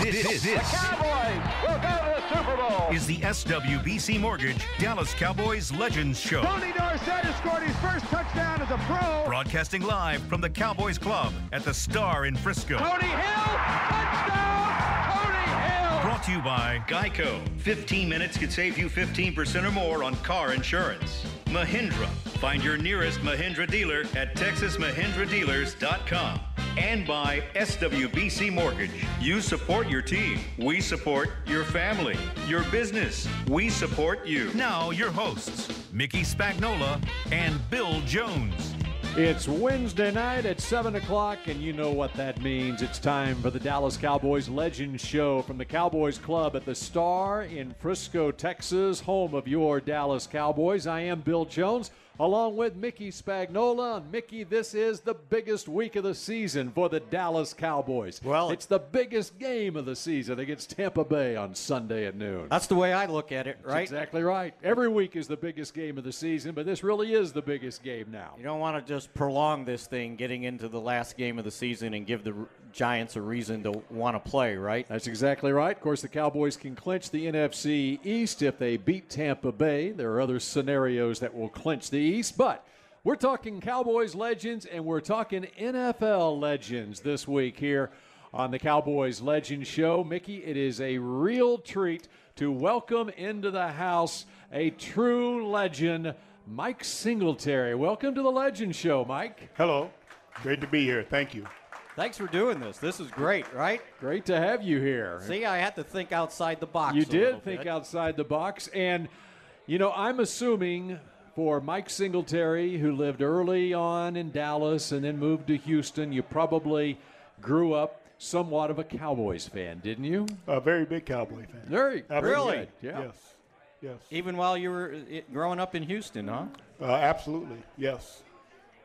The Cowboys will go to the Super Bowl. Is the SWBC Mortgage Dallas Cowboys Legends Show. Tony Dorsett has scored his first touchdown as a pro. Broadcasting live from the Cowboys Club at the Star in Frisco. Tony Hill, touchdown! Tony Hill! Brought to you by Geico. 15 minutes could save you 15% or more on car insurance. Mahindra. Find your nearest Mahindra dealer at texasmahindradealers.com. And by SWBC Mortgage. You support your team. We support your family. Your business. We support you. now your hosts, Mickey Spagnola and Bill Jones. It's Wednesday night at 7 o'clock, and you know what that means. It's time for the Dallas Cowboys Legends Show from the Cowboys Club at the Star in Frisco, Texas, home of your Dallas Cowboys. I am Bill Jones, along with Mickey Spagnola. And Mickey, this is the biggest week of the season for the Dallas Cowboys. Well, it's the biggest game of the season against Tampa Bay on Sunday at noon. That's the way I look at it, right? That's exactly right. Every week is the biggest game of the season, but this really is the biggest game now. You don't want to just prolong this thing getting into the last game of the season and give the Giants a reason to want to play, right? That's exactly right. Of course, the Cowboys can clinch the NFC East if they beat Tampa Bay. There are other scenarios that will clinch the East, but we're talking Cowboys legends and we're talking NFL legends this week here on the Cowboys Legends Show. Mickey, it is a real treat to welcome into the house a true legend, Mike Singletary. Welcome to the Legends Show, Mike. Hello. Great to be here. Thank you. Thanks for doing this. This is great, right? Great to have you here. See, I had to think outside the box. You a little did think bit. outside the box. And, you know, I'm assuming for Mike Singletary, who lived early on in Dallas and then moved to Houston, you probably grew up somewhat of a Cowboys fan, didn't you? A very big Cowboy fan. Very, Really? good. Yeah. Yes. Yes. Even while you were growing up in Houston, huh? Absolutely. Yes.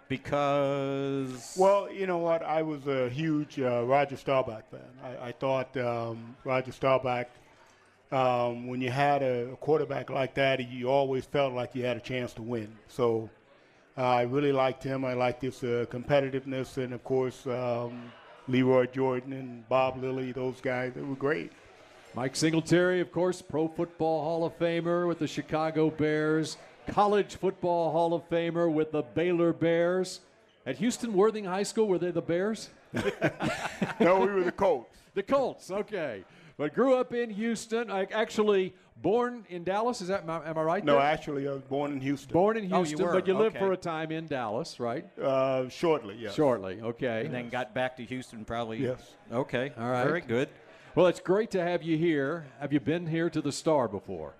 Because... Well, you know what? I was a huge Roger Staubach fan. I thought Roger Staubach, when you had a quarterback like that, you always felt like you had a chance to win. So I really liked him. I liked his competitiveness. And, of course, Leroy Jordan and Bob Lilly, those guys, they were great. Mike Singletary, of course, Pro Football Hall of Famer with the Chicago Bears, College Football Hall of Famer with the Baylor Bears. At Houston Worthing High School, were they the Bears? No, we were the Colts. The Colts, okay. But grew up in Houston. Actually born in Dallas. Am I right? No, there? actually, I was born in Houston. Born in Oh, you Houston, were, but you lived okay. for a time in Dallas, right? Shortly, yes. Shortly, okay. And then got back to Houston probably. Yes. Okay. All right. Very good. Well, it's great to have you here. Have you been here to the Star before?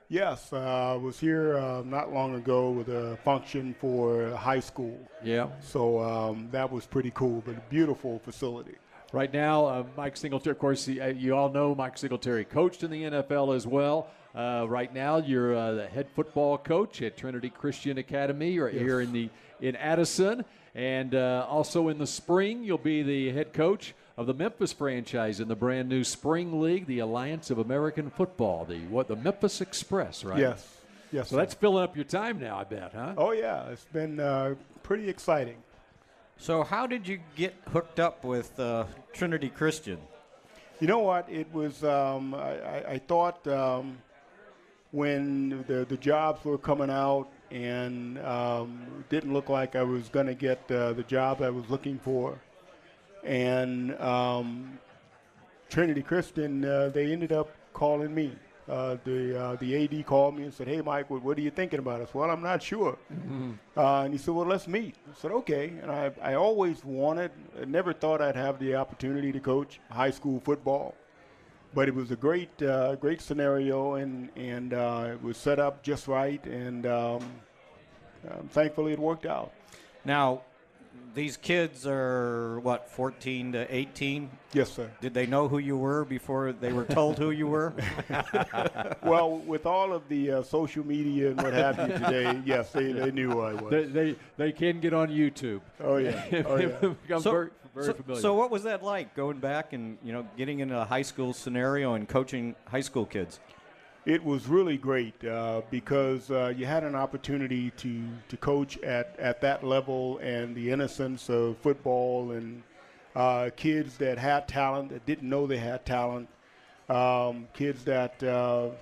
Yes, I was here not long ago with a function for high school. Yeah. So that was pretty cool, but a beautiful facility. Right now, Mike Singletary, of course, you all know Mike Singletary coached in the NFL as well. Right now, you're the head football coach at Trinity Christian Academy. You're here in Addison. And also in the spring, you'll be the head coach of the Memphis franchise in the brand new Spring League, the Alliance of American Football, the Memphis Express, right? Yes. Yes. So that's filling up your time now, I bet, huh? Oh, yeah. It's been pretty exciting. So how did you get hooked up with Trinity Christian? You know what? It was, I thought when the jobs were coming out and it didn't look like I was going to get the job I was looking for. And Trinity Christian, they ended up calling me. The AD called me and said, "Hey, Mike, what are you thinking about us?" Well, I'm not sure. Mm-hmm. And he said, "Well, let's meet." I said, "Okay." And I always wanted, I never thought I'd have the opportunity to coach high school football. But it was a great scenario, and it was set up just right, and thankfully it worked out. Now, these kids are, 14 to 18? Yes, sir. Did they know who you were before they were told who you were? Well, with all of the social media and what have you today, yes, they knew who I was. They can get on YouTube. Oh, yeah. Oh, yeah. Become very familiar. So what was that like, going back and getting into a high school scenario and coaching high school kids? It was really great because you had an opportunity to coach at that level and the innocence of football, and kids that had talent, that didn't know they had talent, kids that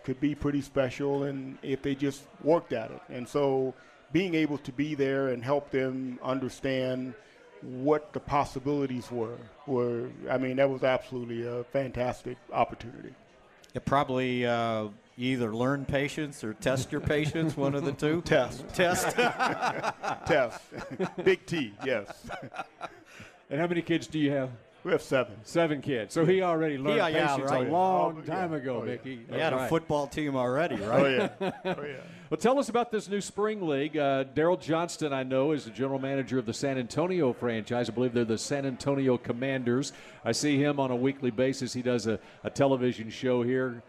could be pretty special, and if they just worked at it. And so being able to be there and help them understand what the possibilities were, I mean, that was absolutely a fantastic opportunity. It probably either learn patience or test your patience, one of the two. Test. Test. Test. Big T, yes. And how many kids do you have? We have 7. 7 kids. So he already learned patience right. a long time ago, yeah. Mickey. He had a football team already, right? Oh, yeah. Oh, yeah. Well, tell us about this new spring league. Daryl Johnston, I know, is the general manager of the San Antonio franchise. I believe they're the San Antonio Commanders. I see him on a weekly basis. He does a television show here,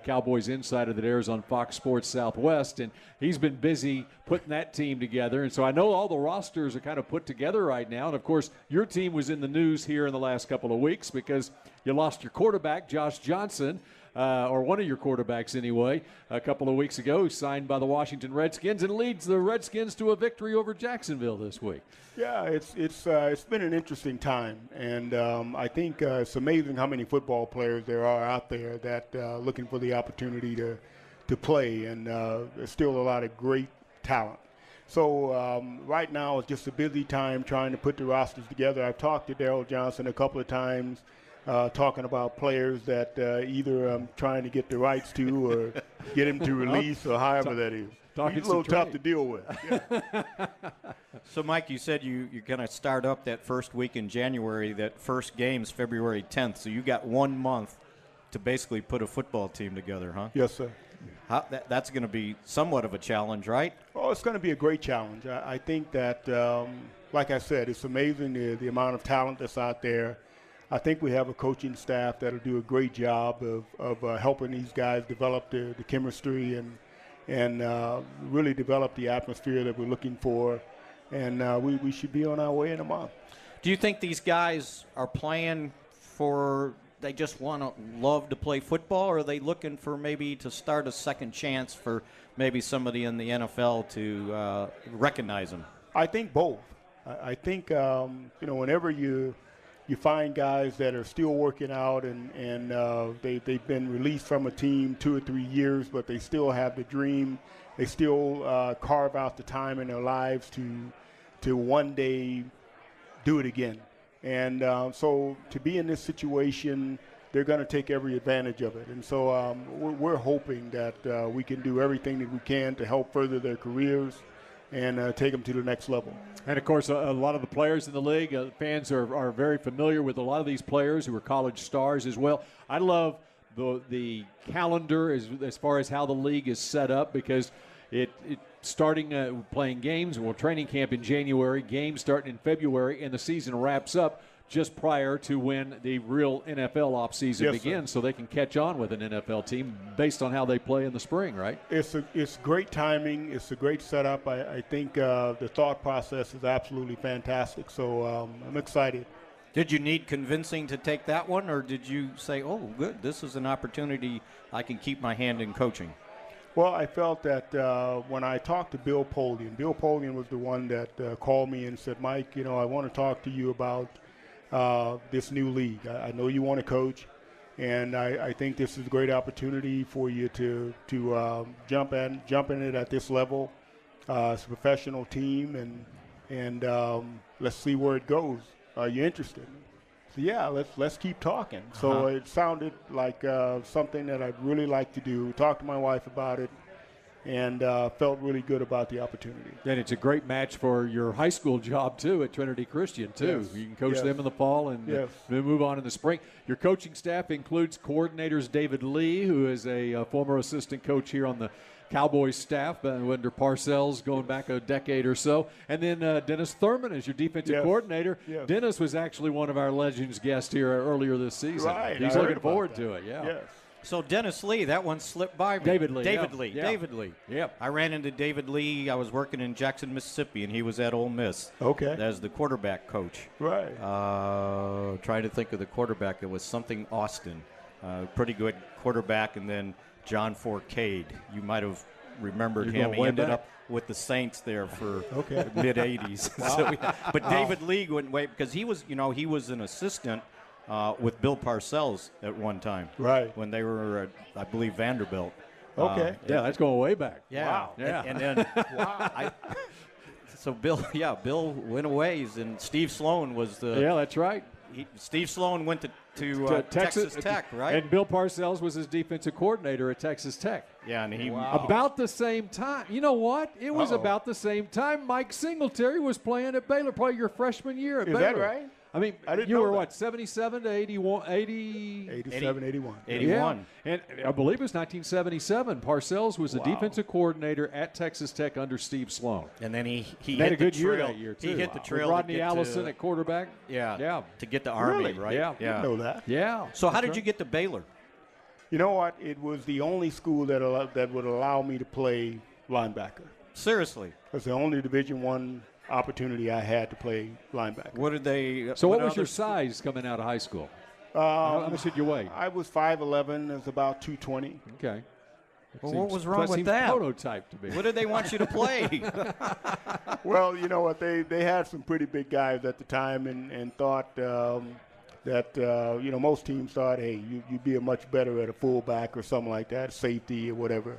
Cowboys Insider, that airs on Fox Sports Southwest, and he's been busy putting that team together. And so I know all the rosters are kind of put together right now. And, of course, your team was in the news here in the last couple of weeks because you lost your quarterback, Josh Johnson, or one of your quarterbacks anyway, a couple of weeks ago, who signed by the Washington Redskins and leads the Redskins to a victory over Jacksonville this week. Yeah, it's been an interesting time, and I think it's amazing how many football players there are out there that looking for the opportunity to play, and there's still a lot of great talent. So right now it's just a busy time trying to put the rosters together. I've talked to Daryl Johnson a couple of times, talking about players that either I'm trying to get the rights to or get him to release or however that is. He's a little tough to deal with. Yeah. So, Mike, you said you're going to start up that first week in January. That first game's February 10th. So you got 1 month to basically put a football team together, huh? Yes, sir. That's going to be somewhat of a challenge, right? Oh, it's going to be a great challenge. I think that, like I said, it's amazing the amount of talent that's out there. I think we have a coaching staff that'll do a great job of helping these guys develop the chemistry and really develop the atmosphere that we're looking for. And we should be on our way in a month. Do you think these guys are playing for they just want to love to play football, or are they looking for maybe to start a second chance for maybe somebody in the NFL to recognize them? I think both. I think, whenever you find guys that are still working out and they've been released from a team 2 or 3 years, but they still have the dream. They still carve out the time in their lives to one day do it again. And so to be in this situation, they're going to take every advantage of it. And so we're hoping that we can do everything that we can to help further their careers and take them to the next level. And, of course, a lot of the players in the league, fans are very familiar with a lot of these players who are college stars as well. I love the calendar as far as how the league is set up, because it starting playing games, training camp in January, games starting in February, and the season wraps up just prior to when the real NFL offseason begins, so they can catch on with an NFL team based on how they play in the spring, right? It's great timing. It's a great setup. I think the thought process is absolutely fantastic, so I'm excited. Did you need convincing to take that one, or did you say, oh, good, this is an opportunity I can keep my hand in coaching? Well, I felt that when I talked to Bill Polian was the one that called me and said, Mike, I want to talk to you about this new league. I know you want to coach, and I think this is a great opportunity for you to jump in it at this level. It's a professional team, and let's see where it goes. Are you interested? So yeah, let's keep talking. So it sounded like something that I'd really like to do. Talked to my wife about it, and felt really good about the opportunity. And it's a great match for your high school job, too, at Trinity Christian, too. Yes. You can coach them in the fall and then move on in the spring. Your coaching staff includes coordinators David Lee, who is a former assistant coach here on the Cowboys staff under Parcells going back a decade or so. And then Dennis Thurman is your defensive coordinator. Yes. Dennis was actually one of our Legends guests here earlier this season. Right. He's looking forward to it, Yes. So Dennis Lee, that one slipped by me. David Lee. David Lee. Yep. I ran into David Lee. I was working in Jackson, Mississippi, and he was at Ole Miss. Okay. As the quarterback coach. Right. Trying to think of the quarterback. It was something Austin. Pretty good quarterback, and then John Forcade. You might have remembered You're him. going He way ended back. up with the Saints there for Okay. mid '80s. But David Lee went way because he was an assistant with Bill Parcells at one time. Right. When they were, I believe, Vanderbilt. Okay. Yeah, that's going way back. Yeah. Wow. Yeah. And then so Bill went a ways, and Steve Sloan was the. Yeah, that's right. Steve Sloan went to Texas Tech, right? And Bill Parcells was his defensive coordinator at Texas Tech. Yeah, and he About the same time. You know what? It was about the same time Mike Singletary was playing at Baylor, probably your freshman year at Is Baylor. that right? I mean, I didn't you know were that. what, 77 to 81, 80? 87, 81. 81. Yeah. And I believe it was 1977. Parcells was the defensive coordinator at Texas Tech under Steve Sloan. And then he Had hit a good the year trail. that year, too. He hit the With trail. to Rodney get Allison to, at quarterback. Yeah. To get to Army, Really? right? Yeah. Didn't know that. Yeah. So how That's did right. you get to Baylor? You know what? It was the only school that would allow me to play linebacker. Seriously. That's the only Division I opportunity I had to play linebacker. What did they? So what was other your size coming out of high school? How much did you weigh? I was 5'11", it's about 220. Okay. Well, what was wrong with seems that? Prototype to me. What did they want you to play? Well, you know what? They had some pretty big guys at the time and thought that most teams thought, hey, you'd be a much better at a fullback or something like that, safety or whatever.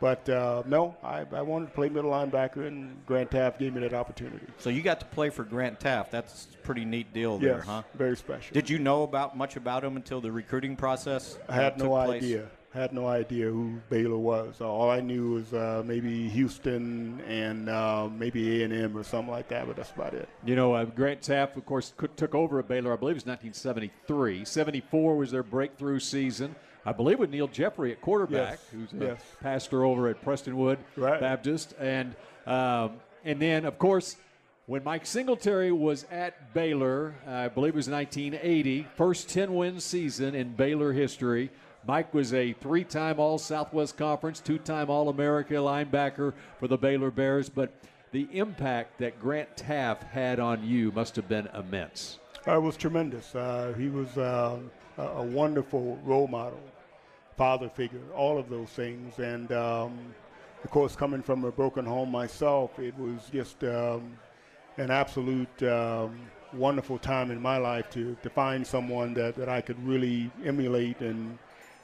But no, I wanted to play middle linebacker, and Grant Taft gave me that opportunity. So you got to play for Grant Taft. That's a pretty neat deal there, Yes, huh? very special. Did you know much about him until the recruiting process? I had took no place? idea. Had no idea who Baylor was. All I knew was maybe Houston and maybe A&M or something like that, but that's about it. You know, Grant Taft, of course, took over at Baylor, I believe it was 1973. 74 was their breakthrough season. I believe with Neil Jeffrey at quarterback, who's a pastor over at Prestonwood Baptist. And then, of course, when Mike Singletary was at Baylor, I believe it was 1980, first 10-win season in Baylor history. Mike was a 3-time All-Southwest Conference, 2-time All-America linebacker for the Baylor Bears. But the impact that Grant Taft had on you must have been immense. It was tremendous. He was a wonderful role model, father figure, all of those things. And, of course, coming from a broken home myself, it was just an absolute wonderful time in my life to find someone that I could really emulate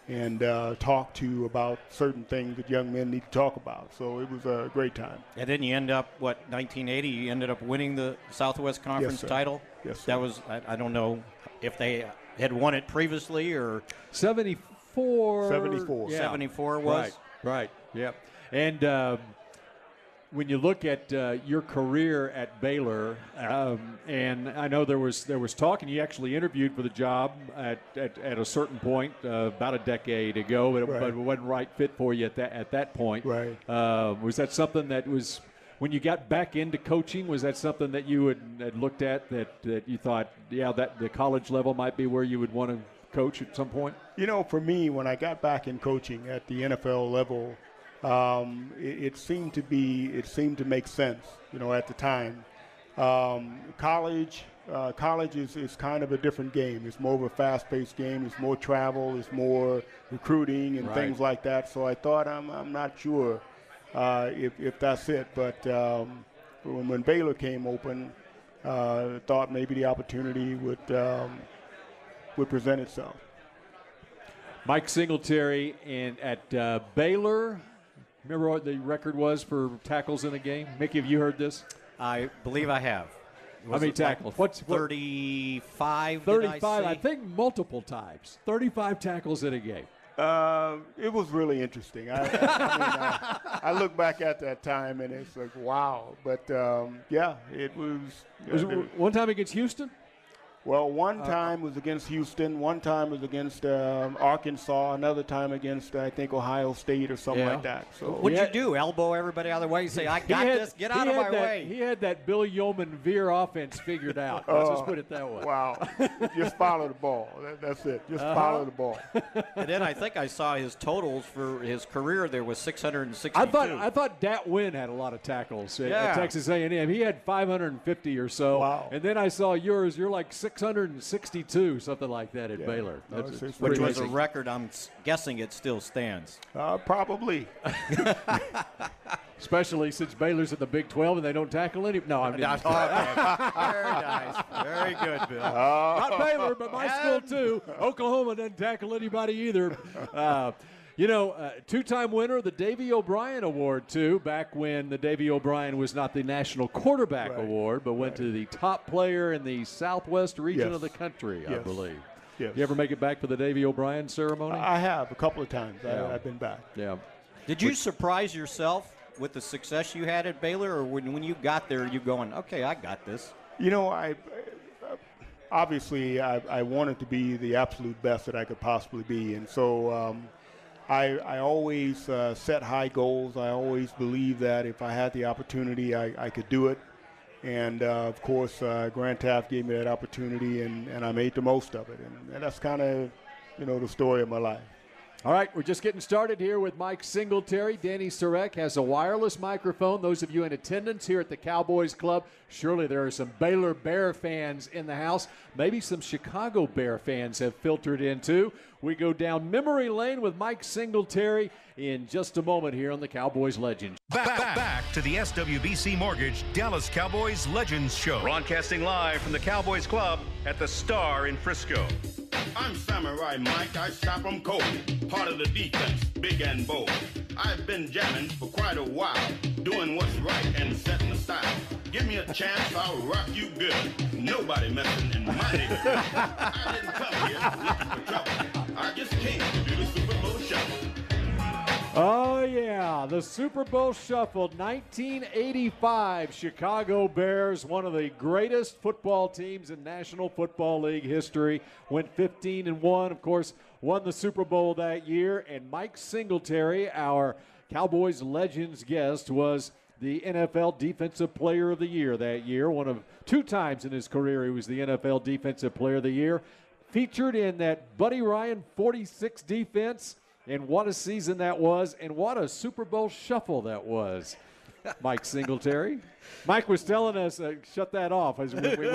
and talk to about certain things that young men need to talk about. So it was a great time. And then you end up, 1980, you ended up winning the Southwest Conference title? Yes, sir. That was, I don't know if they had won it previously or. 74. 74. Yeah. 74 was? Right, yep. And when you look at your career at Baylor, and I know there was talk, and you actually interviewed for the job at a certain point about a decade ago, but it wasn't right fit for you at that point. Right. Was that something that was, when you got back into coaching, was that something that you had looked at that you thought, that the college level might be where you would want to coach at some point? You know, for me, when I got back in coaching at the NFL level, it seemed to make sense, at the time. College is kind of a different game. It's more of a fast-paced game. It's more travel. It's more recruiting and things like that. So I thought I'm not sure if that's it. But when Baylor came open, thought maybe the opportunity would present itself. Mike Singletary at Baylor. Remember what the record was for tackles in a game? Mickey, have you heard this? I believe I have. How many tackles? What's 35? 35, I think multiple times. 35 tackles in a game. It was really interesting. I look back at that time and it's like, wow. But, it was. Was it one time against Houston? Well, one time was against Houston. One time was against Arkansas. Another time against, I think, Ohio State or something like that. So What'd you do? Elbow everybody out of the way? Say, I got this. Get out of my way. He had that Bill Yeoman veer offense figured out. Let's just put it that way. Wow. Just follow the ball. That's it. Just follow the ball. And then I think I saw his totals for his career. There was 662. I thought Dat Wynn had a lot of tackles at Texas A&M. He had 550 or so. Wow. And then I saw yours. You're like 662, something like that at Baylor. Which was a record. I'm guessing it still stands. Probably. Especially since Baylor's in the Big 12 and they don't tackle any. No, I'm just Very nice. Very good, Bill. not Baylor, but my school too. Oklahoma doesn't tackle anybody either. Two-time winner of the Davy O'Brien Award, too, back when the Davy O'Brien was not the National Quarterback Award, but went to the top player in the Southwest region of the country, I believe. Yes. You ever make it back for the Davy O'Brien ceremony? I have a couple of times. Yeah. I've been back. Yeah. Did you surprise yourself with the success you had at Baylor, or when you got there, you going, okay, I got this? Obviously I wanted to be the absolute best that I could possibly be, and so I always set high goals. I always believed that if I had the opportunity, I could do it. And, of course, Grant Taft gave me that opportunity, and I made the most of it. And that's kind of, the story of my life. All right, we're just getting started here with Mike Singletary. Danny Sarek has a wireless microphone. Those of you in attendance here at the Cowboys Club, surely there are some Baylor Bear fans in the house. Maybe some Chicago Bear fans have filtered in too. We go down memory lane with Mike Singletary in just a moment here on the Cowboys Legends. Back to the SWBC Mortgage Dallas Cowboys Legends Show. Broadcasting live from the Cowboys Club at the Star in Frisco. I'm Samurai Mike, I stop 'em cold. Part of the defense, big and bold. I've been jamming for quite a while, doing what's right and setting the style. Give me a chance, I'll rock you good. Nobody messing in my neighborhood. I didn't come here looking for trouble. I just came to do the Super Bowl shuffle. Oh, yeah, the Super Bowl Shuffle, 1985 Chicago Bears, one of the greatest football teams in National Football League history, went 15-1, of course, won the Super Bowl that year, and Mike Singletary, our Cowboys Legends guest, was the NFL Defensive Player of the Year that year. One of two times in his career he was the NFL Defensive Player of the Year, featured in that Buddy Ryan 46 defense. And what a season that was, and what a Super Bowl shuffle that was, Mike Singletary. Mike was telling us, shut that off when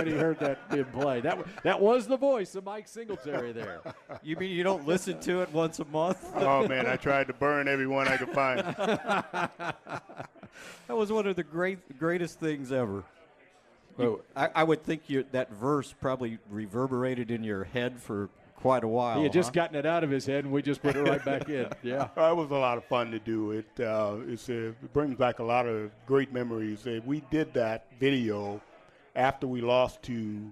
he heard that being played. That was the voice of Mike Singletary there. You mean you don't listen to it once a month? Oh, man, I tried to burn every one I could find. That was one of the greatest things ever. I would think that verse probably reverberated in your head for quite a while. He had just gotten it out of his head, and we just put it right back in. Yeah, it was a lot of fun to do. It brings back a lot of great memories. We did that video after we lost to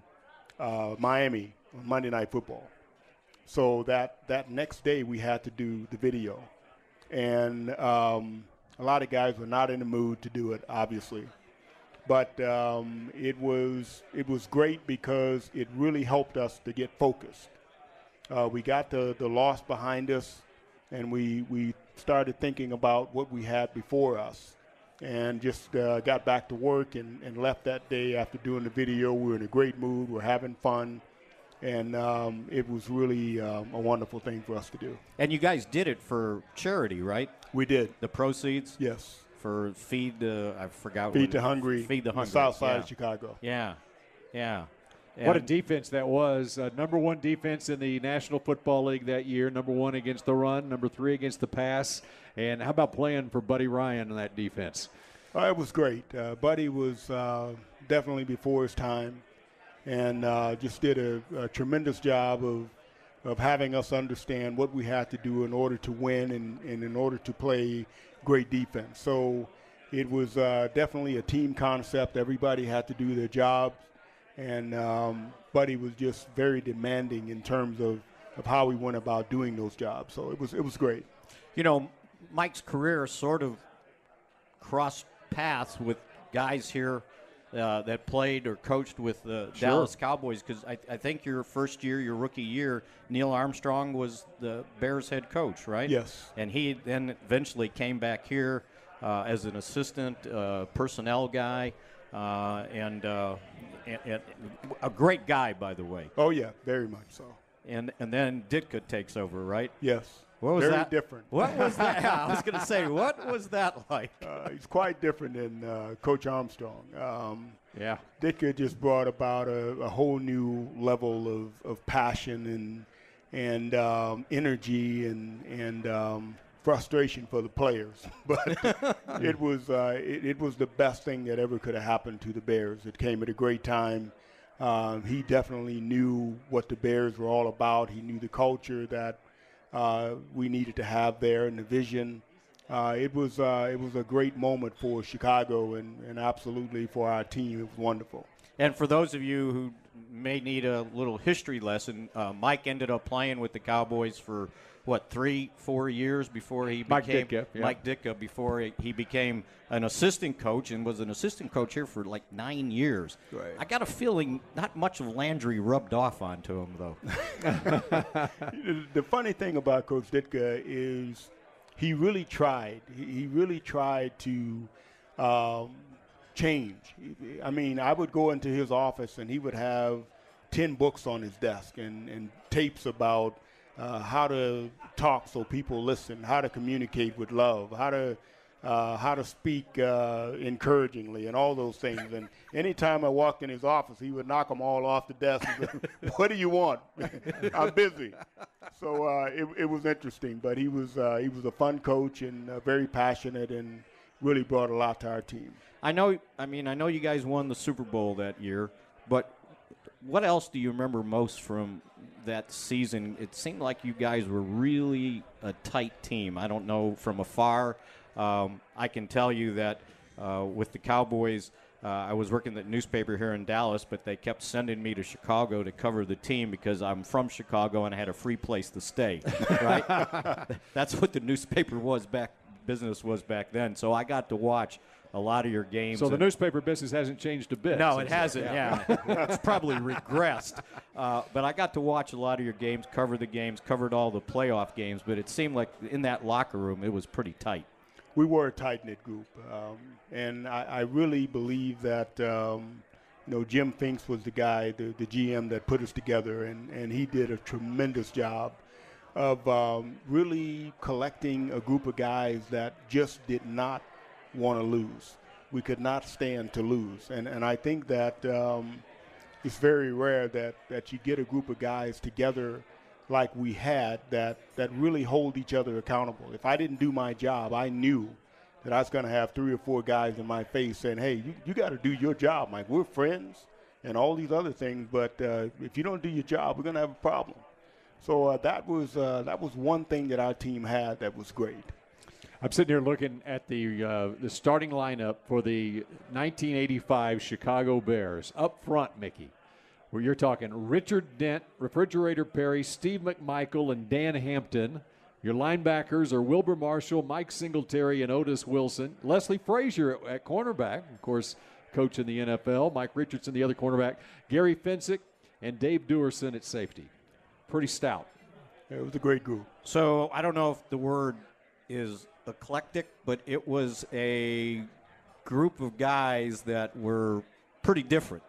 Miami on Monday Night Football. So that next day we had to do the video, and a lot of guys were not in the mood to do it, obviously. But it was great because it really helped us to get focused. We got the loss behind us, and we started thinking about what we had before us, and just got back to work and left that day after doing the video. We were in a great mood. We're having fun, and it was really a wonderful thing for us to do. And you guys did it for charity, right? We did. The proceeds? Yes. For Feed the Hungry. Feed the Hungry. The south side of Chicago. Yeah. What a defense that was. Number one defense in the National Football League that year. Number one against the run. Number 3 against the pass. And how about playing for Buddy Ryan in that defense? It was great. Buddy was definitely before his time, and just did a tremendous job of having us understand what we had to do in order to win and in order to play great defense. So it was definitely a team concept. Everybody had to do their jobs. And Buddy was just very demanding in terms of how we went about doing those jobs. So it was great. Mike's career sort of crossed paths with guys here that played or coached with the Dallas Cowboys, because I think your first year, your rookie year, Neil Armstrong was the Bears head coach, right? Yes. And he then eventually came back here as an assistant personnel guy. And a great guy, by the way. Oh, yeah, very much so. And then Ditka takes over, right? Yes. What was Very that? different. What was that? I was going to say, what was that like? He's quite different than Coach Armstrong. Yeah. Ditka just brought about a whole new level of passion and energy and frustration for the players. But it was the best thing that ever could have happened to the Bears. It came at a great time. He definitely knew what the Bears were all about. He knew the culture that we needed to have there and the vision. It was a great moment for Chicago and absolutely for our team. It was wonderful. And for those of you who may need a little history lesson, Mike ended up playing with the Cowboys for, 3-4 years before he became Mike Ditka, before he became an assistant coach and was an assistant coach here for like 9 years. Right. I got a feeling not much of Landry rubbed off onto him, though. The funny thing about Coach Ditka is he really tried. He really tried to change. I mean, I would go into his office and he would have 10 books on his desk and tapes about how to talk so people listen, how to communicate with love, how to speak encouragingly, and all those things. And anytime I walked in his office, he would knock them all off the desk and say, "What do you want? I'm busy." So it was interesting, but he was a fun coach and very passionate and really brought a lot to our team. I know you guys won the Super Bowl that year, but what else do you remember most from that season? It seemed like you guys were really a tight team. I don't know from afar. I can tell you that with the Cowboys, I was working at the newspaper here in Dallas, but they kept sending me to Chicago to cover the team because I'm from Chicago and I had a free place to stay. Right? That's what the newspaper business was back then. So I got to watch a lot of your games. So the newspaper business hasn't changed a bit. No, it hasn't, yeah. It's probably regressed. But I got to watch a lot of your games, cover the games, covered all the playoff games, but it seemed like in that locker room it was pretty tight. We were a tight-knit group, and I really believe that Jim Finks was the guy, the GM that put us together, and he did a tremendous job of really collecting a group of guys that just did not want to lose. We could not stand to lose, and I think that it's very rare that you get a group of guys together like we had that really hold each other accountable. If I didn't do my job, I knew that I was going to have 3 or 4 guys in my face saying, "Hey, you got to do your job, Mike. We're friends and all these other things, but if you don't do your job, we're going to have a problem." So that was one thing that our team had that was great. I'm sitting here looking at the starting lineup for the 1985 Chicago Bears. Up front, Mickey, where you're talking Richard Dent, Refrigerator Perry, Steve McMichael, and Dan Hampton. Your linebackers are Wilbur Marshall, Mike Singletary, and Otis Wilson. Leslie Frazier at cornerback, of course, coach in the NFL. Mike Richardson, the other cornerback. Gary Fensick and Dave Dewerson at safety. Pretty stout. Yeah, it was a great group. So I don't know if the word is eclectic, but it was a group of guys that were pretty different.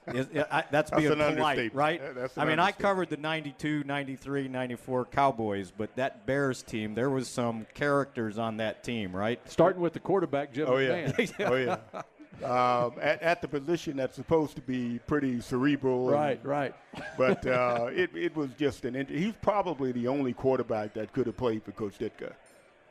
That's being polite, right? I covered the 92, 93, 94 Cowboys, but that Bears team, there was some characters on that team, right? Starting with the quarterback, Jim McMahon. Oh, yeah. At the position that's supposed to be pretty cerebral. Right. But it was just he's probably the only quarterback that could have played for Coach Ditka.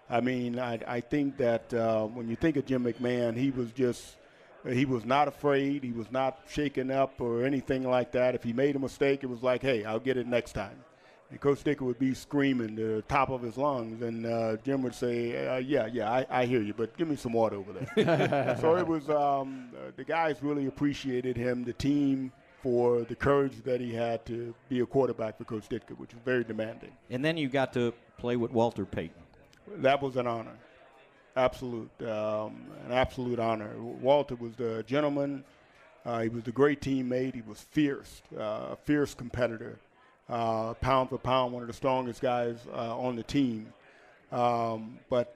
I mean, I think that when you think of Jim McMahon, he was not afraid. He was not shaken up or anything like that. If he made a mistake, it was like, "Hey, I'll get it next time." And Coach Ditka would be screaming the top of his lungs, and Jim would say, "Yeah, I hear you, but give me some water over there." So it was the guys really appreciated him, the team, for the courage that he had to be a quarterback for Coach Ditka, which was very demanding. And then you got to play with Walter Payton. That was an honor. An absolute honor. Walter was the gentleman. He was a great teammate. He was fierce, a fierce competitor. Pound for pound, one of the strongest guys on the team. But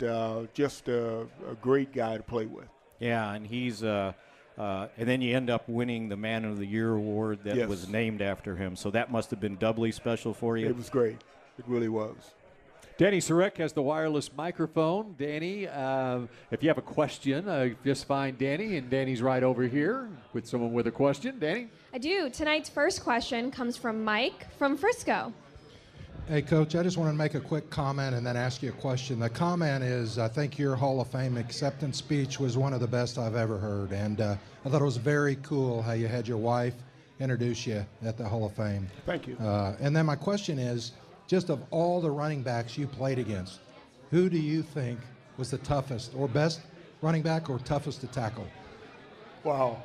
just a great guy to play with. Yeah, and he's and then you end up winning the Man of the Year award that was named after him. So that must have been doubly special for you. It was great. It really was. Danny Sarek has the wireless microphone. Danny, if you have a question, just find Danny, and Danny's right over here with someone with a question. Danny? I do. Tonight's first question comes from Mike from Frisco. Hey, Coach, I just want to make a quick comment and then ask you a question. The comment is, I think your Hall of Fame acceptance speech was one of the best I've ever heard, and I thought it was very cool how you had your wife introduce you at the Hall of Fame. Thank you. And then my question is, just of all the running backs you played against, who do you think was the toughest or best running back or toughest to tackle? Wow.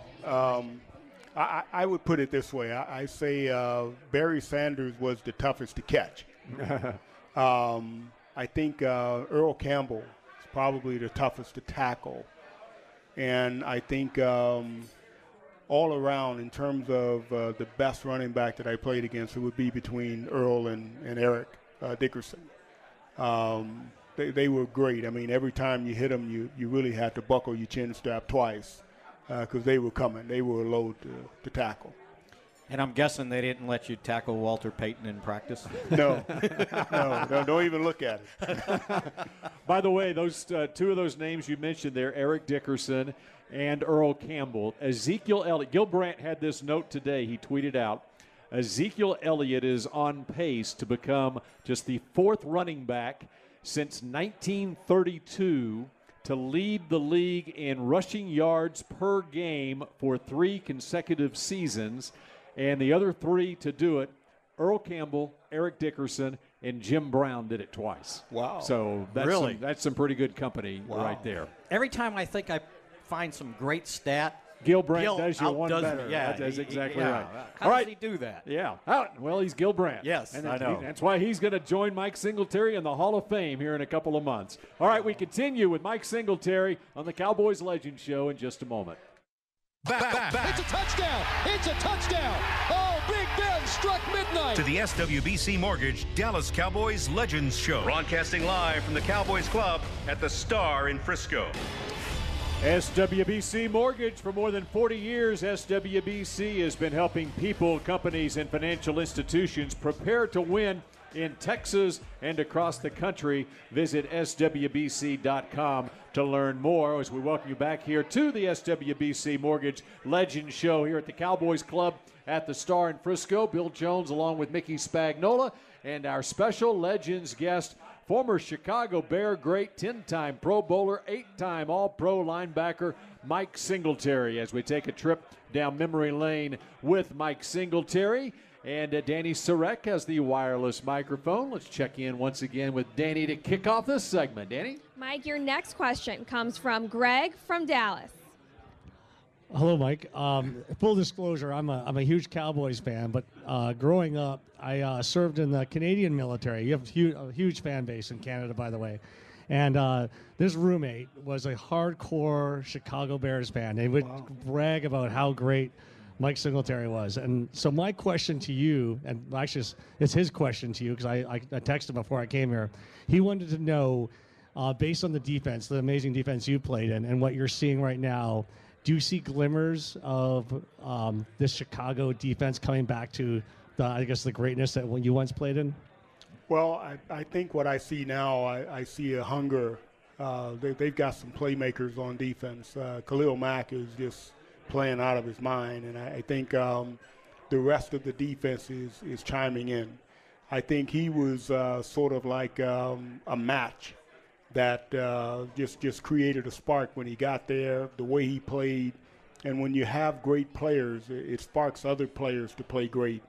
I would put it this way. I say Barry Sanders was the toughest to catch. I think Earl Campbell is probably the toughest to tackle. And I think all around, in terms of the best running back that I played against, it would be between Earl and Eric Dickerson. They were great. I mean, every time you hit them, you really had to buckle your chin strap twice because they were coming. They were a load to tackle. And I'm guessing they didn't let you tackle Walter Payton in practice? No, don't even look at it. By the way, those two of those names you mentioned there, Eric Dickerson and Earl Campbell. Ezekiel Elliott, Gil Brandt had this note today. He tweeted out, Ezekiel Elliott is on pace to become just the fourth running back since 1932 to lead the league in rushing yards per game for 3 consecutive seasons. And the other 3 to do it, Earl Campbell, Eric Dickerson, and Jim Brown did it twice. Wow. So that's some pretty good company right there. Every time I think I find some great stat, Gil Brandt does you one better. Yeah, that's exactly right. How does he do that? Yeah. Well, he's Gil Brandt. Yes, and I know. That's why he's going to join Mike Singletary in the Hall of Fame here in a couple of months. All right, we continue with Mike Singletary on the Cowboys Legend Show in just a moment. Back. It's a touchdown. It's a touchdown. Oh, Big Ben struck midnight. To the SWBC Mortgage Dallas Cowboys Legends Show. Broadcasting live from the Cowboys Club at the Star in Frisco. SWBC Mortgage. For more than 40 years, SWBC has been helping people, companies, and financial institutions prepare to win in Texas and across the country. Visit SWBC.com to learn more as we welcome you back here to the SWBC Mortgage Legend Show here at the Cowboys Club at the Star in Frisco. Bill Jones along with Mickey Spagnola and our special Legends guest, former Chicago Bear great, 10-time Pro Bowler, 8-time All-Pro linebacker Mike Singletary, as we take a trip down memory lane with Mike Singletary. And Danny Sarek has the wireless microphone. Let's check in once again with Danny to kick off this segment. Danny? Mike, your next question comes from Greg from Dallas. Hello, Mike. Full disclosure, I'm a huge Cowboys fan, but growing up, I served in the Canadian military. You have a huge fan base in Canada, by the way. And this roommate was a hardcore Chicago Bears fan. They would brag about how great Mike Singletary was. And so my question to you, and actually it's his question to you because I texted him before I came here. He wanted to know, based on the defense, the amazing defense you played in, and what you're seeing right now, do you see glimmers of this Chicago defense coming back to the greatness that you once played in? Well, I think what I see now, I see a hunger. They've got some playmakers on defense. Khalil Mack is just playing out of his mind, and I think the rest of the defense is chiming in. I think he was sort of like a match that just created a spark when he got there, the way he played. And when you have great players, it sparks other players to play great.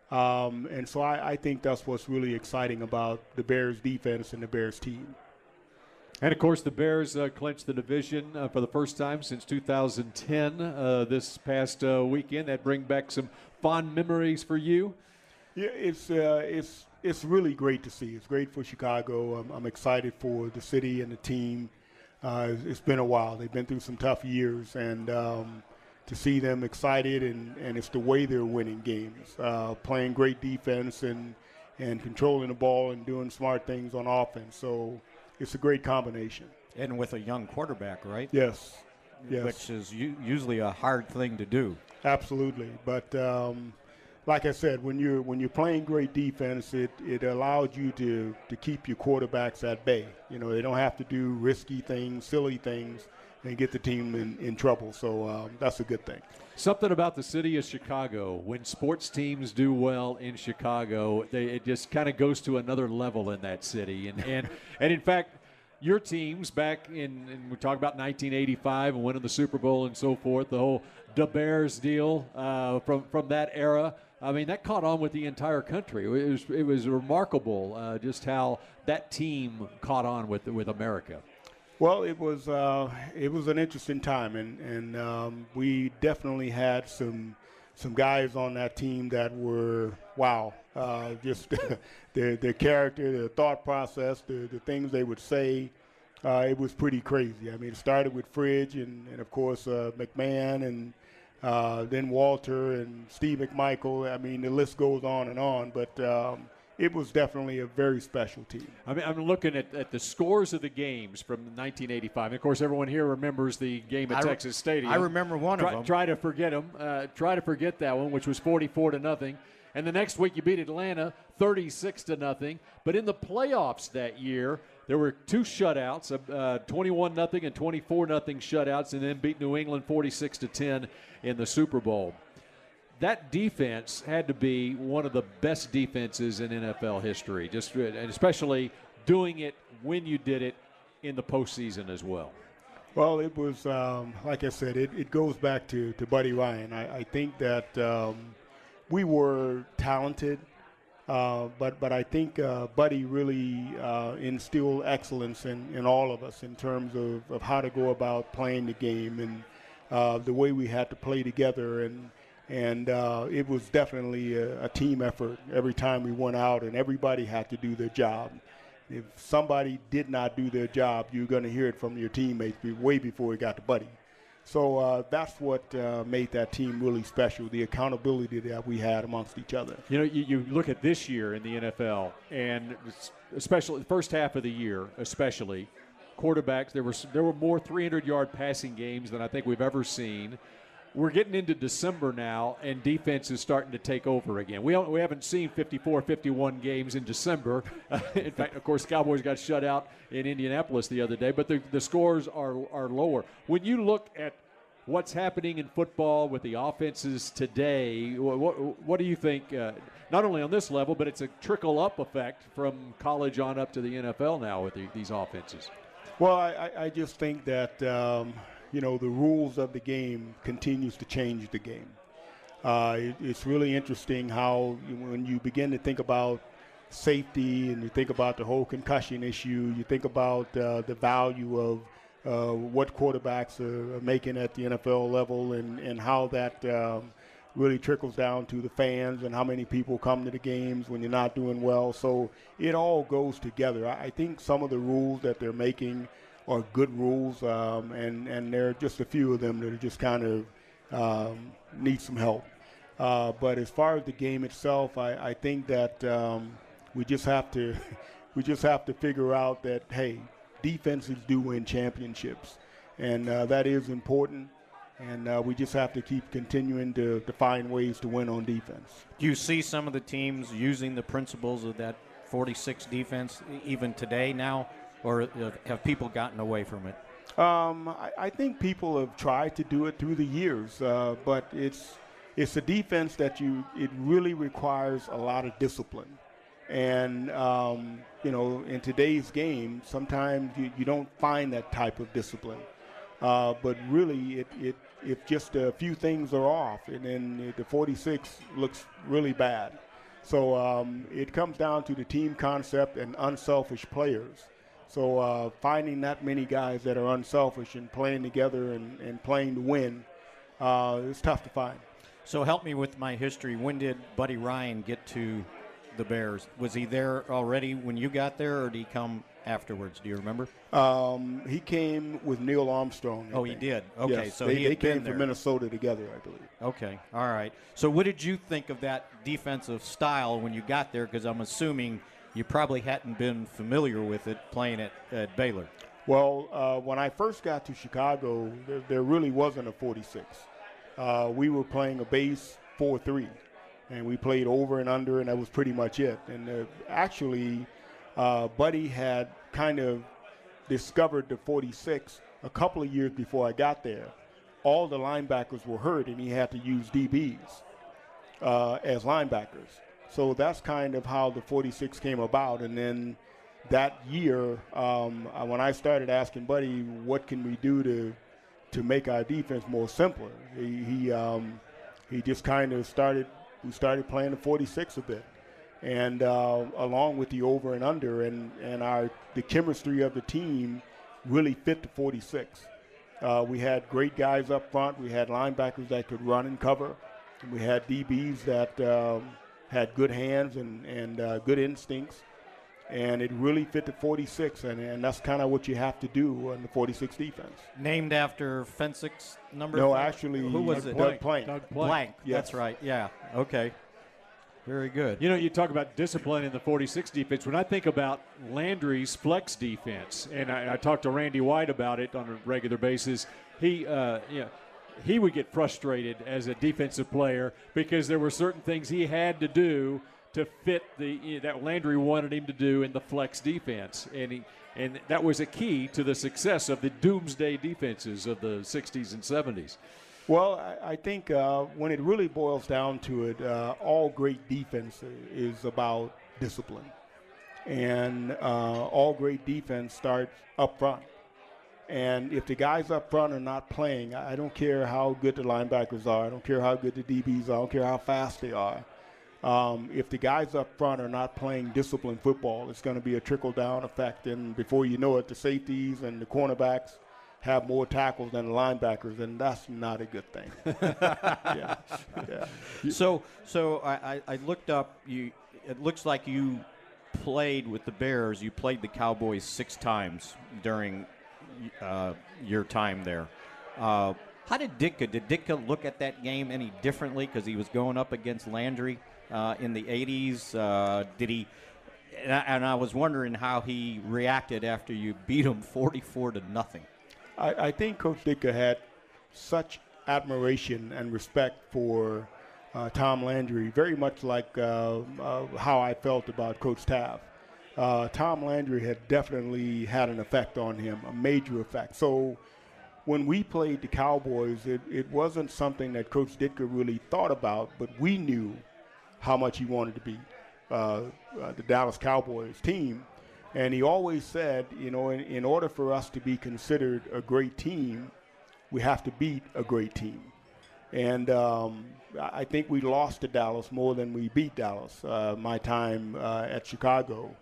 And so I think that's what's really exciting about the Bears defense and the Bears team. And, of course, the Bears clinched the division for the first time since 2010 this past weekend. That brings back some fond memories for you. Yeah, it's really great to see. It's great for Chicago. I'm excited for the city and the team. It's been a while. They've been through some tough years, and to see them excited, and it's the way they're winning games, playing great defense and controlling the ball and doing smart things on offense. So it's a great combination. And with a young quarterback, right? Yes. Which is usually a hard thing to do. Absolutely. But like I said, when you're playing great defense, it allows you to keep your quarterbacks at bay. You know, they don't have to do risky things, silly things, and get the team in trouble. So that's a good thing. Something about the city of Chicago, when sports teams do well in Chicago, it just kind of goes to another level in that city. And in fact, your teams back in we talk about 1985 and winning the Super Bowl and so forth, the whole the Bears deal from that era. I mean, that caught on with the entire country. It was remarkable just how that team caught on with America. Well, it was an interesting time, and we definitely had some guys on that team that were wow, just their character, their thought process, the things they would say. It was pretty crazy. I mean, it started with Fridge and of course McMahon and then Walter and Steve McMichael. I mean, the list goes on, but it was definitely a very special team. I mean, I'm looking at the scores of the games from 1985. And of course, everyone here remembers the game at Texas Stadium. I remember one of them. Try to forget them. Try to forget that one, which was 44-0. And the next week, you beat Atlanta 36-0. But in the playoffs that year, there were two shutouts, 21-0 and 24-0 shutouts, and then beat New England 46-10 in the Super Bowl. That defense had to be one of the best defenses in NFL history, and especially doing it when you did it in the postseason as well. Well, it was, like I said, it goes back to Buddy Ryan. I think that we were talented, but I think Buddy really instilled excellence in all of us in terms of how to go about playing the game and the way we had to play together. And it was definitely a team effort every time we went out, and everybody had to do their job. If somebody did not do their job, you're going to hear it from your teammates way before it got to Buddy. So that's what made that team really special, the accountability that we had amongst each other. You know, you look at this year in the NFL, and especially the first half of the year, especially, quarterbacks, there were more 300-yard passing games than I think we've ever seen. We're getting into December now, and defense is starting to take over again. We haven't seen 54, 51 games in December. In fact, of course, Cowboys got shut out in Indianapolis the other day, but the scores are lower. When you look at what's happening in football with the offenses today, what do you think, not only on this level, but it's a trickle-up effect from college on up to the NFL now with these offenses? Well, I just think that the rules of the game continues to change the game. It's really interesting how when you begin to think about safety and you think about the whole concussion issue, you think about the value of what quarterbacks are making at the NFL level and how that really trickles down to the fans and how many people come to the games when you're not doing well. So it all goes together. I think some of the rules that they're making are good rules, and there are just a few of them that are just kind of need some help. But as far as the game itself, I think that we just have to figure out that, hey, defenses do win championships, and that is important. And we just have to keep continuing to find ways to win on defense. Do you see some of the teams using the principles of that 46 defense even today now? Or have people gotten away from it? I think people have tried to do it through the years, but it's a defense that it really requires a lot of discipline. And, in today's game, sometimes you don't find that type of discipline. But really, if just a few things are off, and then the 46 looks really bad. So it comes down to the team concept and unselfish players. So finding that many guys that are unselfish and playing together and playing to win, it's tough to find. So help me with my history. When did Buddy Ryan get to the Bears? Was he there already when you got there, or did he come afterwards? Do you remember? He came with Neil Armstrong. I think. He did? Okay, yes, so they came from Minnesota together, I believe. Okay, all right. So what did you think of that defensive style when you got there? Because I'm assuming you probably hadn't been familiar with it playing at Baylor. Well, when I first got to Chicago, there really wasn't a 46. We were playing a base 4-3. And we played over and under, and that was pretty much it. And actually, Buddy had kind of discovered the 46 a couple of years before I got there. All the linebackers were hurt, and he had to use DBs as linebackers. So that's kind of how the 46 came about. And then that year, when I started asking Buddy, what can we do to make our defense more simpler, he just kind of we started playing the 46 a bit. And along with the over and under, and the chemistry of the team really fit the 46. We had great guys up front. We had linebackers that could run and cover. And we had DBs that had good hands and good instincts. And it really fit the 46, and that's kind of what you have to do on the 46 defense. Named after Fensick's number? No, actually, who was it? Doug Plank. Doug Plank. Yes. That's right. Yeah. Okay. Very good. You know, you talk about discipline in the 46 defense. When I think about Landry's flex defense, and I talked to Randy White about it on a regular basis, he would get frustrated as a defensive player because there were certain things he had to do to fit that Landry wanted him to do in the flex defense, and that was a key to the success of the doomsday defenses of the 60s and 70s. Well, I think when it really boils down to it, all great defense is about discipline, and all great defense starts up front. And if the guys up front are not playing, I don't care how good the linebackers are, I don't care how good the DBs are, I don't care how fast they are. If the guys up front are not playing disciplined football, it's going to be a trickle-down effect. And before you know it, the safeties and the cornerbacks have more tackles than the linebackers, and that's not a good thing. Yeah. So I looked up. It looks like you played with the Bears. You played the Cowboys 6 times during your time there. How did Ditka look at that game any differently because he was going up against Landry in the 80s? Did he? And I was wondering how he reacted after you beat him 44-0. I think Coach Ditka had such admiration and respect for Tom Landry, very much like how I felt about Coach Taft. Tom Landry had definitely had an effect on him, a major effect. So when we played the Cowboys, it wasn't something that Coach Ditka really thought about, but we knew how much he wanted to beat the Dallas Cowboys team. And he always said, in order for us to be considered a great team, we have to beat a great team. And I think we lost to Dallas more than we beat Dallas, my time at Chicago.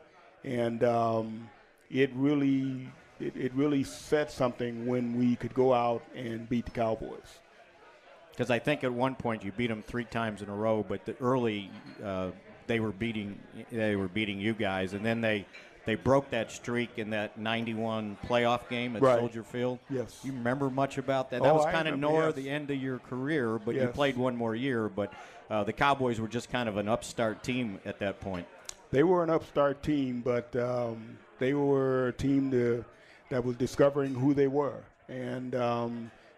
And it really said something when we could go out and beat the Cowboys. Because I think at one point you beat them 3 times in a row, but early they were beating you guys, and then they broke that streak in that 91 playoff game at Soldier Field. Yes. You remember much about that? That was kind of the end of your career, but you played one more year. But the Cowboys were just kind of an upstart team at that point. They were an upstart team, but they were a team that was discovering who they were. And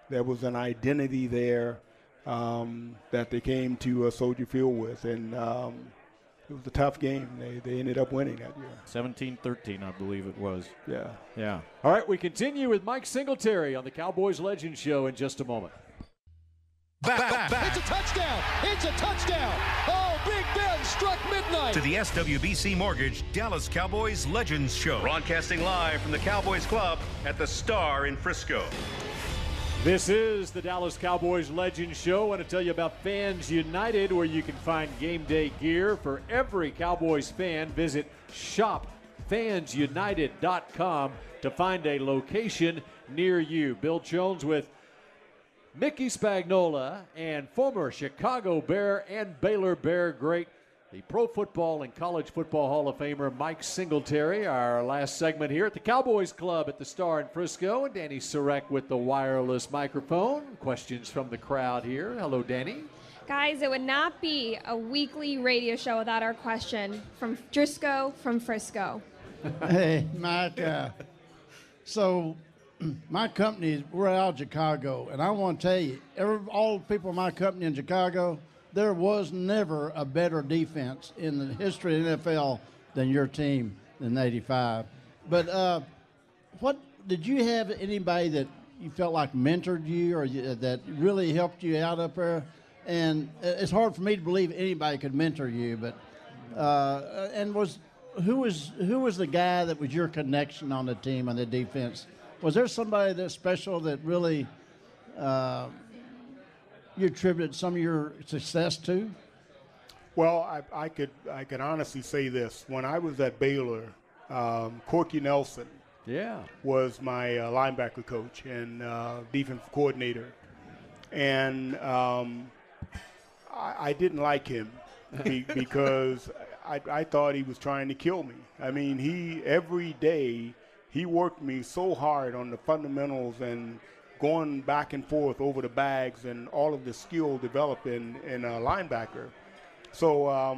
there was an identity there that they came to Soldier Field with. And it was a tough game. They ended up winning that year. 17-13, I believe it was. Yeah. All right, we continue with Mike Singletary on the Cowboys Legends Show in just a moment. Back. It's a touchdown. It's a touchdown. Oh, Big Ben struck midnight. To the SWBC Mortgage Dallas Cowboys Legends Show. Broadcasting live from the Cowboys Club at the Star in Frisco. This is the Dallas Cowboys Legends Show. I want to tell you about Fans United, where you can find game day gear for every Cowboys fan. Visit shopfansunited.com to find a location near you. Bill Jones with Mickey Spagnola and former Chicago Bear and Baylor Bear great, the Pro Football and College Football Hall of Famer Mike Singletary. Our last segment here at the Cowboys Club at the Star in Frisco, and Danny Surek with the wireless microphone. Questions from the crowd here. Hello, Danny. Guys, it would not be a weekly radio show without our question from Driscoll from Frisco. Hey, Mike. So my company, we're out of Chicago, and I want to tell you, all the people in my company in Chicago there was never a better defense in the history of the NFL than your team in '85. But what did you have anybody that you felt like mentored you or that really helped you out up there? And it's hard for me to believe anybody could mentor you, but who was the guy that was your connection on the team on the defense? Was there somebody that's special that really you attributed some of your success to? Well, I could honestly say this. When I was at Baylor, Corky Nelson was my linebacker coach and defensive coordinator. And I didn't like him because I thought he was trying to kill me. I mean, every day he worked me so hard on the fundamentals and going back and forth over the bags and all of the skill developed in a linebacker. So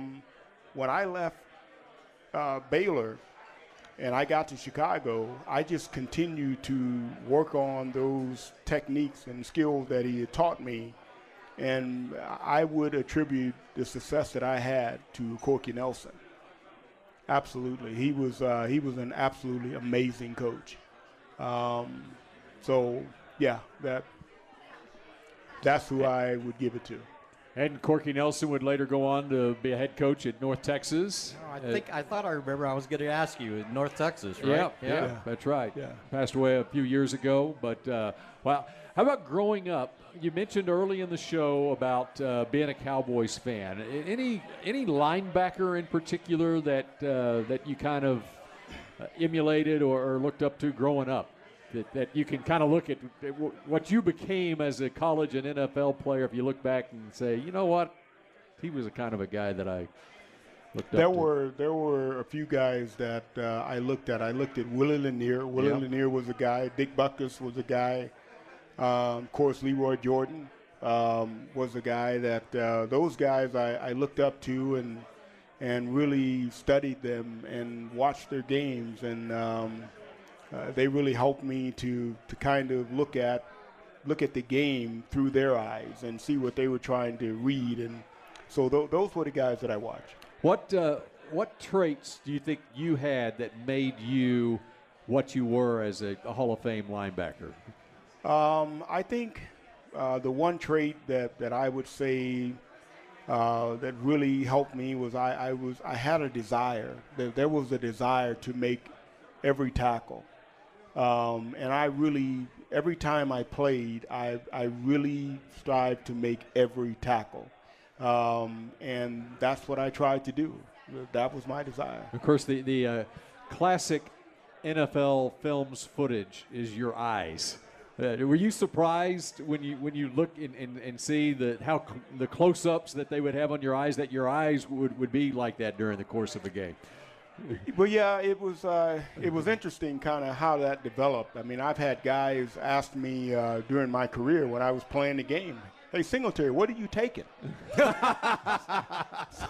when I left Baylor and I got to Chicago, I just continued to work on those techniques and skills that he had taught me. And I would attribute the success that I had to Corky Nelson. Absolutely. He was an absolutely amazing coach. So, yeah, that's who I would give it to. And Corky Nelson would later go on to be a head coach at North Texas. I thought I remember I was going to ask you, North Texas, right? Yeah, that's right. Yeah. Passed away a few years ago. But, wow. How about growing up? You mentioned early in the show about being a Cowboys fan. Any linebacker in particular that you kind of emulated or looked up to growing up? That you can kind of look at what you became as a college and NFL player if you look back and say, you know what, he was a kind of a guy that I looked up to. There were a few guys that I looked at. I looked at Willie Lanier. Willie Lanier was a guy. Dick Butkus was a guy. Of course, Leroy Jordan was a guy that those guys I looked up to and really studied them and watched their games and. They really helped me to kind of look at the game through their eyes and see what they were trying to read, and so those were the guys that I watched. What traits do you think you had that made you what you were as a Hall of Fame linebacker? I think the one trait that I would say that really helped me was I had a desire. There was a desire to make every tackle. And I really, every time I played, I really strived to make every tackle. And that's what I tried to do. That was my desire. Of course, the classic NFL films footage is your eyes. Were you surprised when you look and see how the close-ups that they would have on your eyes, that your eyes would be like that during the course of a game? Well, yeah, it was interesting kind of how that developed. I mean, I've had guys ask me during my career when I was playing the game, "Hey, Singletary, what are you taking?" So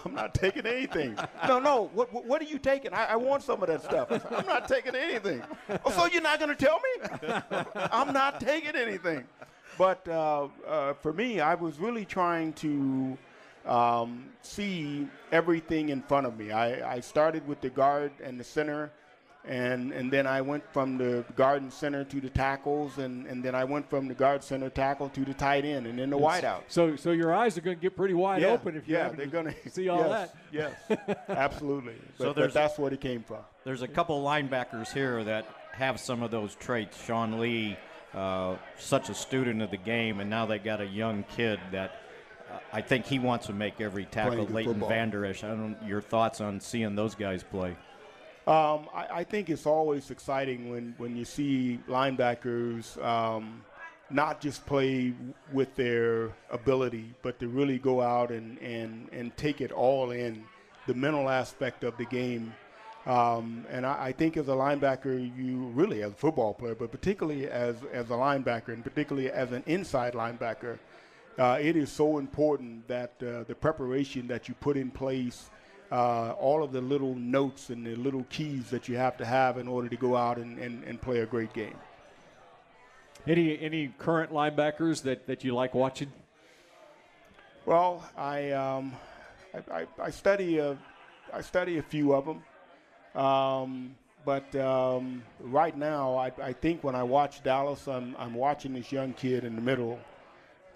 I'm not taking anything. No, what are you taking? I want some of that stuff. I said, I'm not taking anything. Oh, so you're not going to tell me? I'm not taking anything. But for me, I was really trying to see everything in front of me. I started with the guard and the center, and then I went from the guard and center to the tackles, and then I went from the guard, center, tackle to the tight end, and then the wideout. So your eyes are going to get pretty wide open if you're they're going to see all that. Yes, absolutely. But that's where it came from. There's a couple linebackers here that have some of those traits. Sean Lee, such a student of the game, and now they got a young kid that I think he wants to make every tackle. Leighton Vander Esch. Your thoughts on seeing those guys play? I think it's always exciting when you see linebackers not just play with their ability, but to really go out and take it all in, the mental aspect of the game. And I think as a linebacker, you really, as a football player, but particularly as a linebacker, and particularly as an inside linebacker, it is so important that the preparation that you put in place, all of the little notes and the little keys that you have to have in order to go out and play a great game. Any current linebackers that you like watching? Well, I study a few of them, but right now I think when I watch Dallas, I'm watching this young kid in the middle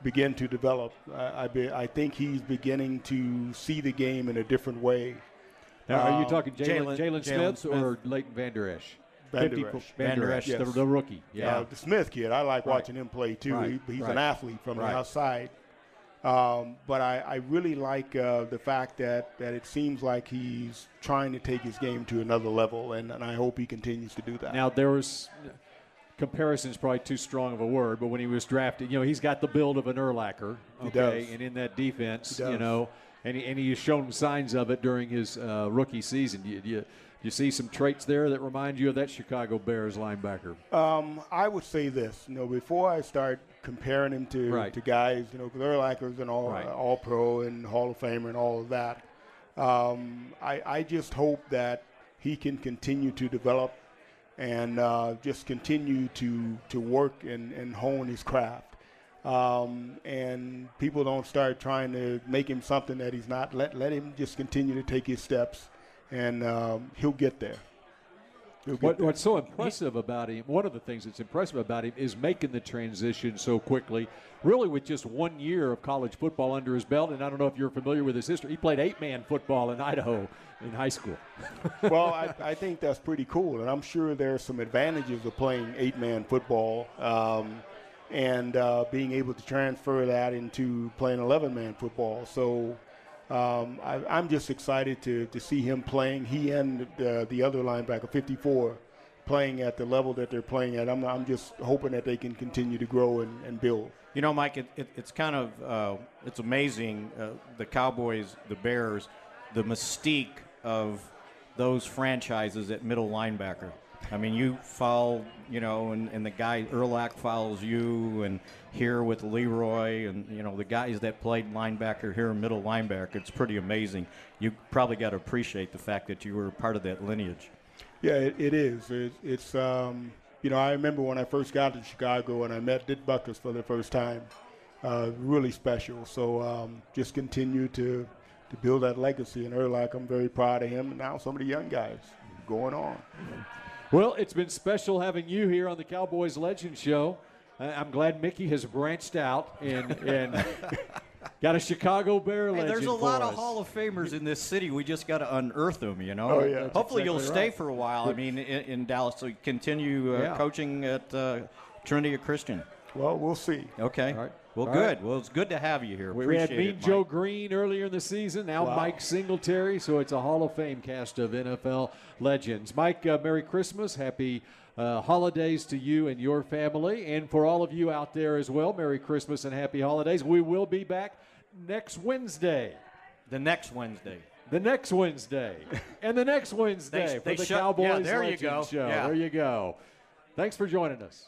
begin to develop. I think he's beginning to see the game in a different way. Now, are you talking Jalen Smith or Leighton Vander Esch? Vander Esch, yes. the rookie. Yeah, the Smith kid. I like watching him play too. Right. He's an athlete from the outside. But I really like the fact that it seems like he's trying to take his game to another level, and I hope he continues to do that. Now, there was comparison is probably too strong of a word, but when he was drafted, he's got the build of an Urlacher, okay, and in that defense, and he has shown signs of it during his rookie season. Do you see some traits there that remind you of that Chicago Bears linebacker? I would say this, before I start comparing him to guys, because Urlacher's an all-pro and Hall of Famer and all of that. I just hope that he can continue to develop and just continue to work and hone his craft. And people don't start trying to make him something that he's not. Let him just continue to take his steps, and he'll get there. What's so impressive about him, one of the things that's impressive about him is making the transition so quickly, really with just 1 year of college football under his belt. And I don't know if you're familiar with his history. He played 8-man football in Idaho in high school. Well, I think that's pretty cool. And I'm sure there's some advantages of playing 8-man football and being able to transfer that into playing 11-man football. So I'm just excited to see him playing. He and the other linebacker, 54, playing at the level that they're playing at. I'm just hoping that they can continue to grow and build. Mike, it's kind of it's amazing, the Cowboys, the Bears, the mystique of those franchises at middle linebacker. I mean, you foul, and the guy, Urlach fouls you, and here with Leroy, and, the guys that played linebacker here, middle linebacker, it's pretty amazing. You probably got to appreciate the fact that you were part of that lineage. Yeah, it is. It's I remember when I first got to Chicago and I met Dick Buckers for the first time. Really special. So just continue to build that legacy. And Urlach, I'm very proud of him. And now some of the young guys going on. Well, it's been special having you here on the Cowboys Legend Show. I'm glad Mickey has branched out and got a Chicago Bear legend. There's a lot of Hall of Famers in this city. We just got to unearth them, Oh, yeah. Hopefully you'll stay for a while. I mean, in Dallas, so you continue coaching at Trinity Christian. Well, we'll see. Okay. All right. Well, All good. right. Well, it's good to have you here. We had Appreciate it, Joe Mike. Green earlier in the season. Now Mike Singletary. So it's a Hall of Fame cast of NFL legends. Mike, Merry Christmas. Happy holidays to you and your family. And for all of you out there as well, Merry Christmas and Happy Holidays. We will be back next Wednesday. The next Wednesday. The next Wednesday. And the next Wednesday for the Cowboys Legends Show. Yeah. There you go. Thanks for joining us.